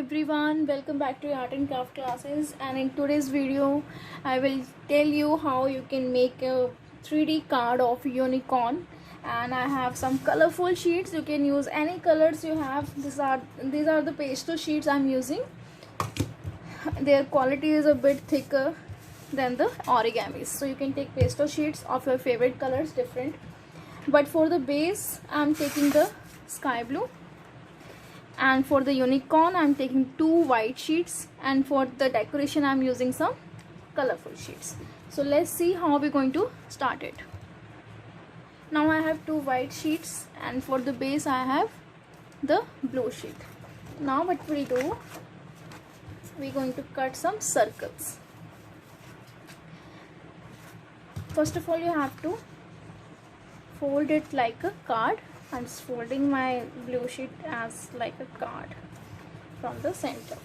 everyone, welcome back to art and craft classes, and in today's video I will tell you how you can make a 3D card of unicorn. And I have some colorful sheets. You can use any colors you have. These are the pastel sheets I'm using. Their quality is a bit thicker than the origamis, so you can take pastel sheets of your favorite colors, different. But for the base I'm taking the sky blue, and for the unicorn I'm taking 2 white sheets, and for the decoration I'm using some colorful sheets. So let's see how we're going to start it. Now I have 2 white sheets, and for the base I have the blue sheet. Now what we'll do, we're going to cut some circles. First of all, you have to fold it like a card. I'm just folding my blue sheet as like a card from the center.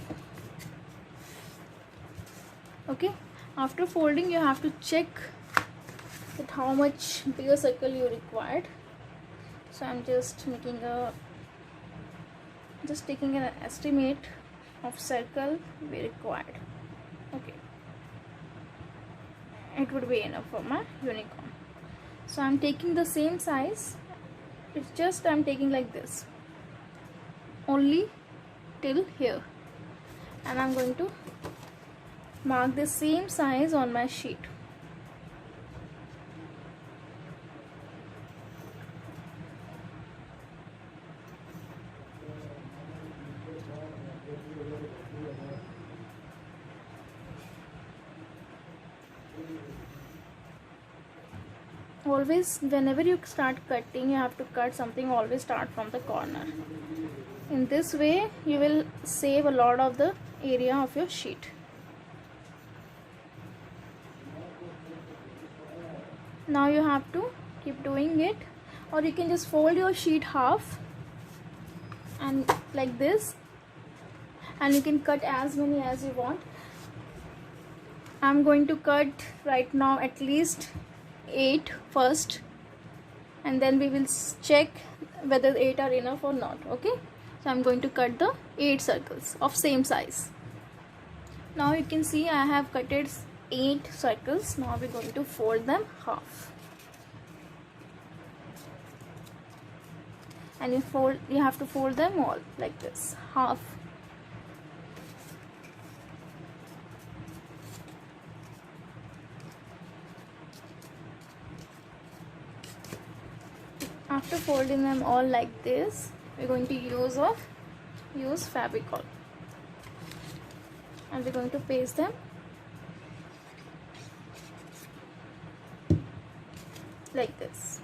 Okay, after folding you have to check that how much bigger circle you required. So I'm just taking an estimate of circle we required. Okay, it would be enough for my unicorn. So I'm taking the same size. It's just I'm taking like this only till here, and I'm going to mark the same size on my sheet. Always, whenever you start cutting, you have to cut something, always start from the corner. In this way you will save a lot of the area of your sheet. Now you have to keep doing it, or you can just fold your sheet half and like this, and you can cut as many as you want. I'm going to cut right now at least 8 first, and then we will check whether 8 are enough or not. Okay, so I'm going to cut the 8 circles of same size. Now you can see I have cutted 8 circles. Now we're going to fold them half, and you have to fold them all like this, half. After folding them all like this, we're going to use Fevicol, and we're going to paste them like this.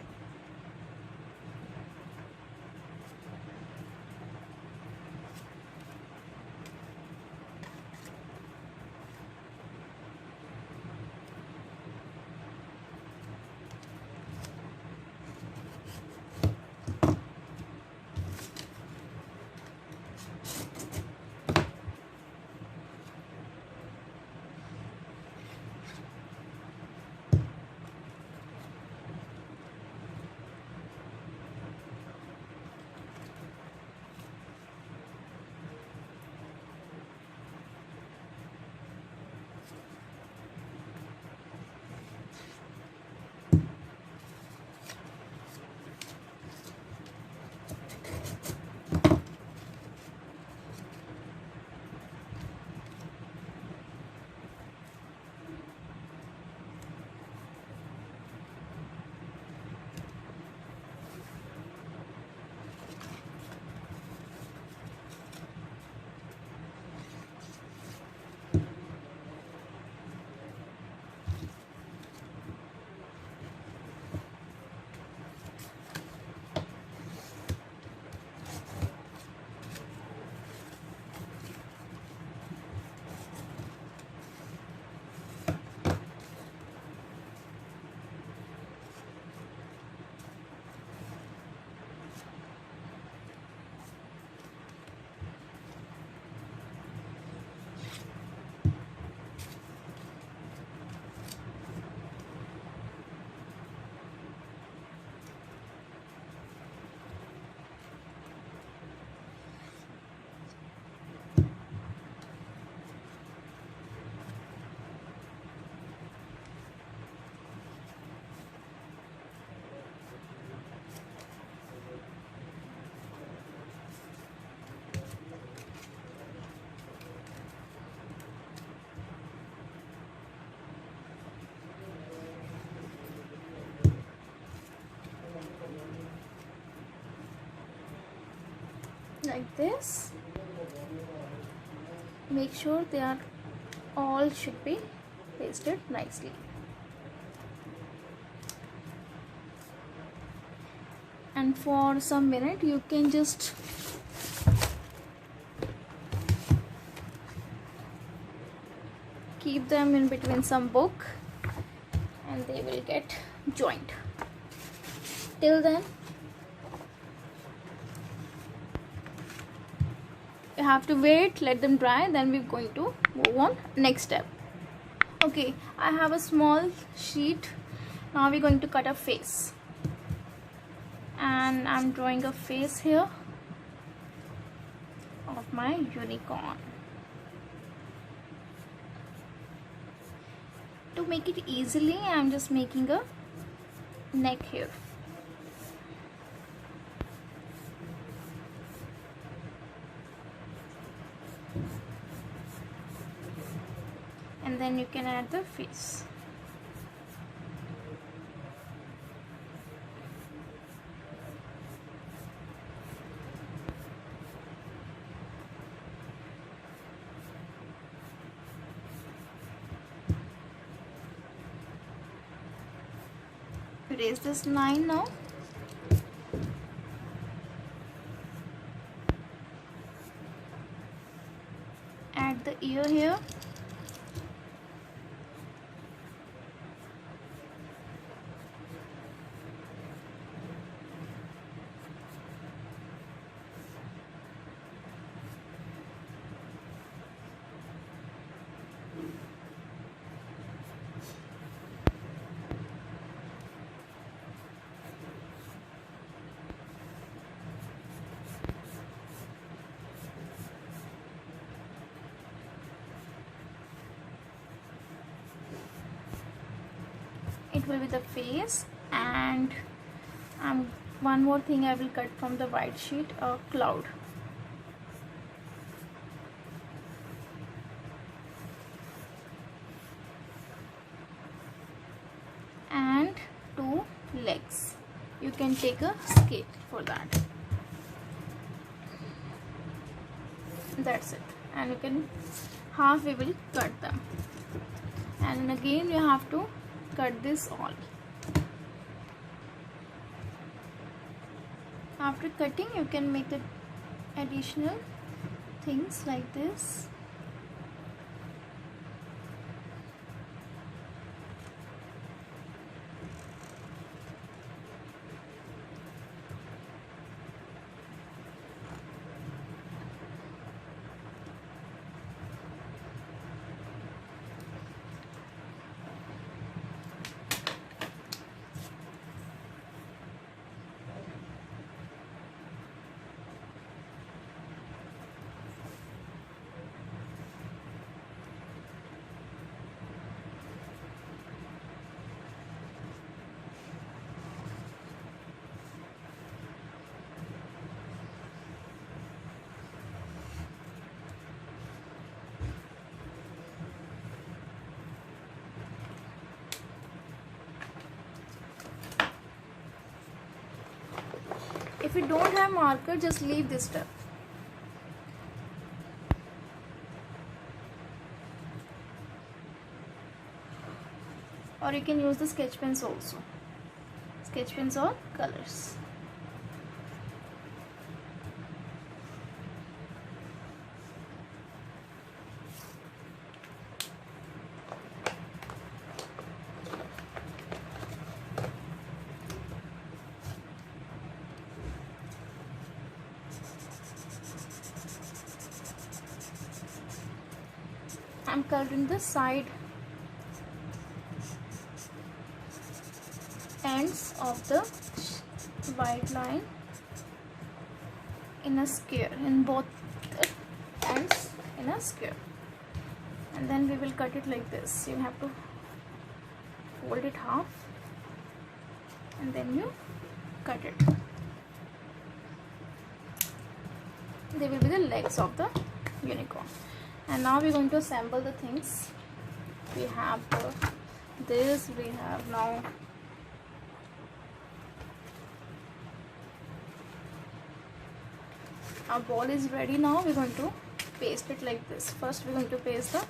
like this. Make sure they are all should be pasted nicely. And for some minute you can just keep them in between some book and they will get joined. Till then you have to wait, let them dry, then we're going to move on next step. Okay, I have a small sheet. Now we're going to cut a face, and I'm drawing a face here of my unicorn. To make it easily, I'm just making a neck here. And then you can add the face. Erase this line now. Add the ear here. It will be the face, and one more thing I will cut from the white sheet, a cloud. And 2 legs. You can take a scale for that. That's it. And you can half we will cut them. And again you have to cut this all. After cutting, you can make the additional things like this. If you don't have marker, just leave this step. Or you can use the sketch pens also. Sketch pens or colors. I'm coloring the side ends of the white line in a square, in both ends in a square, and then we will cut it like this. You have to fold it half and then you cut it. They will be the legs of the unicorn. And now we're going to assemble the things. We have this, we have now our ball is ready. Now we're going to paste it like this. First we're going to paste the,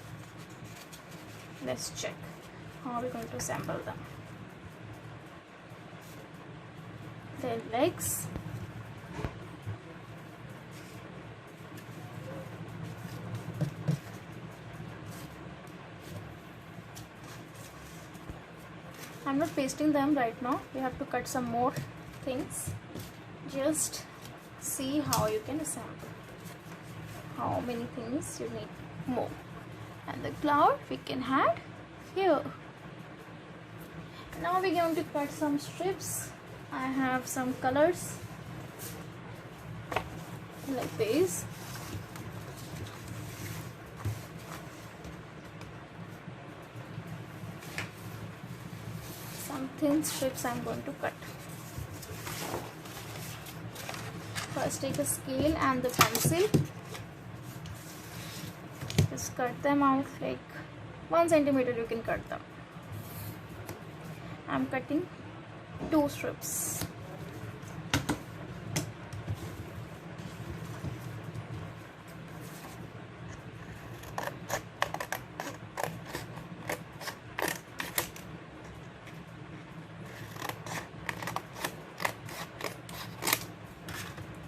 let's check how we're going to assemble them. Their legs, I'm not pasting them right now. We have to cut some more things. Just see how you can assemble, how many things you need more. And the cloud we can add here. Now we're going to cut some strips. I have some colors like this. Some thin strips I'm going to cut. First take a scale and the pencil. Just cut them out like 1 centimeter. You can cut them. I'm cutting 2 strips.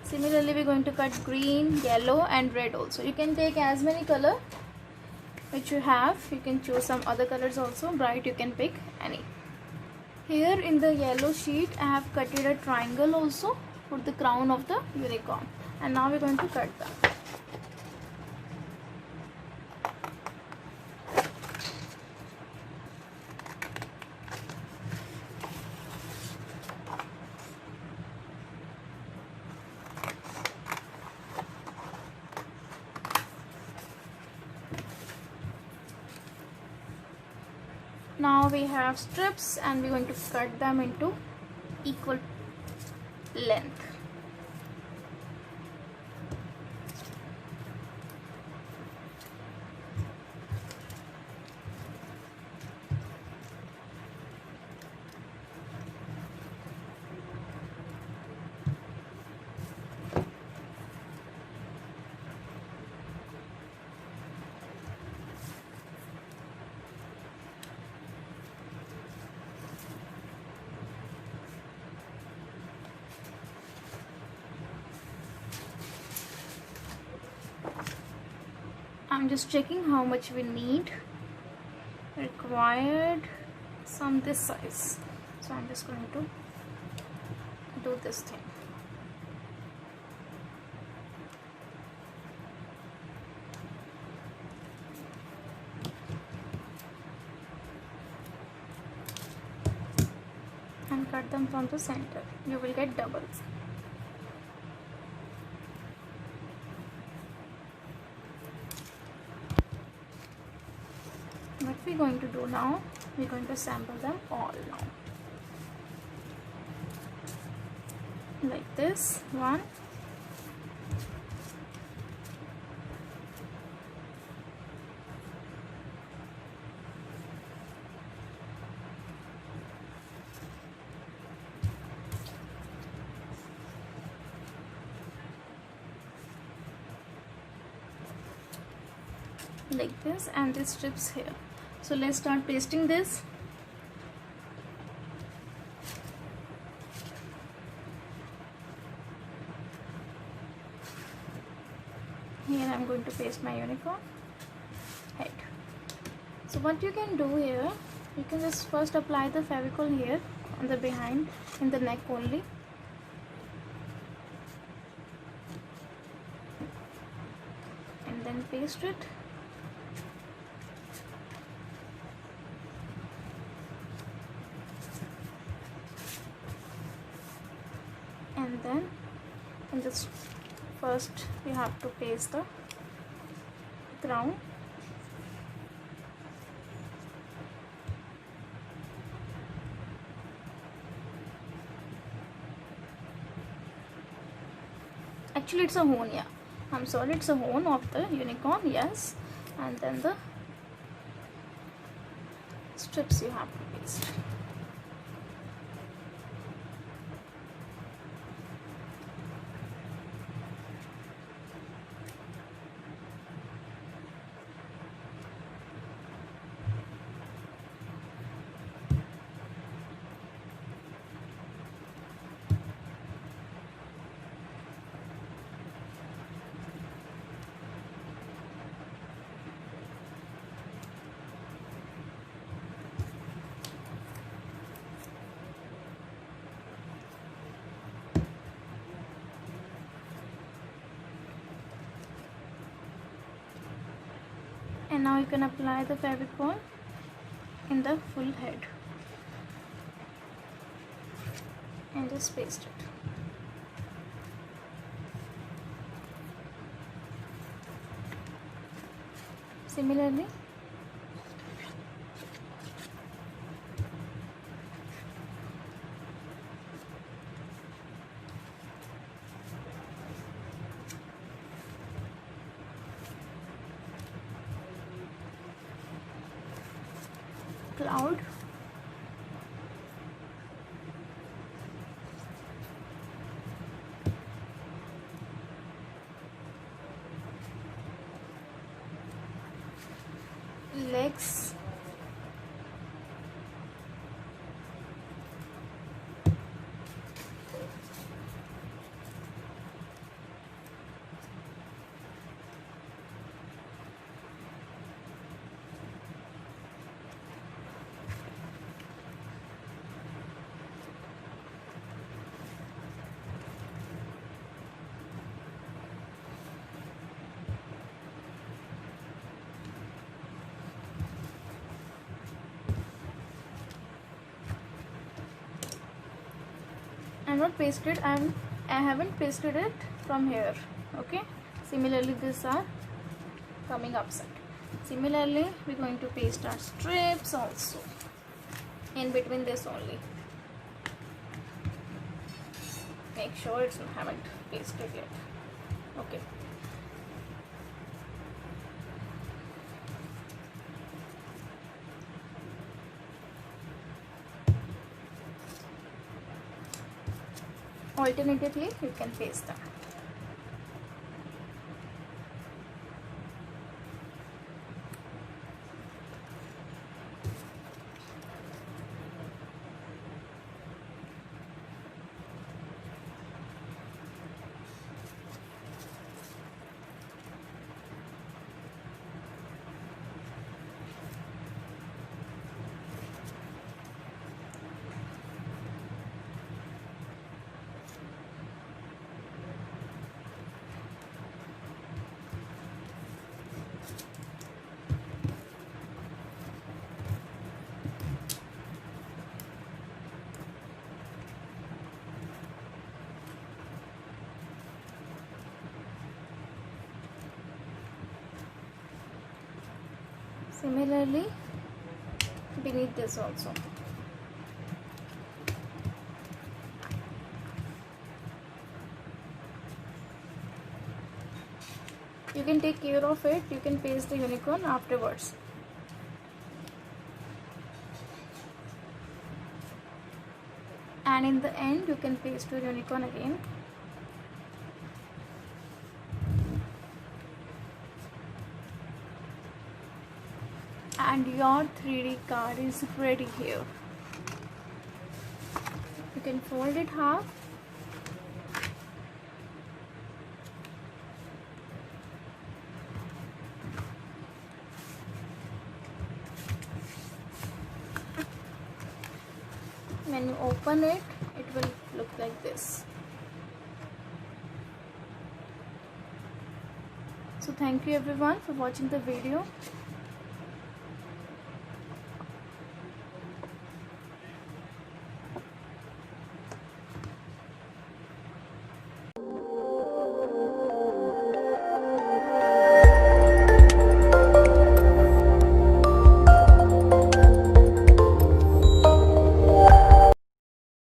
Similarly, we're going to cut green, yellow and red also. You can take as many color which you have. You can choose some other colors also. Bright, you can pick any. Here in the yellow sheet, I have cutted a triangle also for the crown of the unicorn. And now we're going to cut them. Now we have strips and we're going to cut them into equal length. I'm just checking how much we need. Required some this size, so I'm just going to do this thing. And cut them from the center. You will get doubles. What we're going to do now, we're going to assemble them all now. Like this, one. Like this, and these strips here. So let's start pasting this. Here I'm going to paste my unicorn head. So what you can do here, you can just first apply the Fevicol here on the behind, in the neck only. And then paste it. And then in this first we have to paste the crown. Actually it's a horn, yeah, I'm sorry, it's a horn of the unicorn, yes. And then the strips you have to paste. And now you can apply the Fevicol in the full head and just paste it. Similarly, cloud, legs, I'm not pasted, I haven't pasted it from here. Okay, similarly these are coming upside. Similarly we're going to paste our strips also in between this only. Make sure it's haven't pasted yet. Okay, alternatively you can paste them. Similarly beneath this also. You can take care of it, you can paste the unicorn afterwards. And in the end you can paste your unicorn again. And your 3D card is ready here. You can fold it half when you open it, it will look like this. So thank you everyone for watching the video.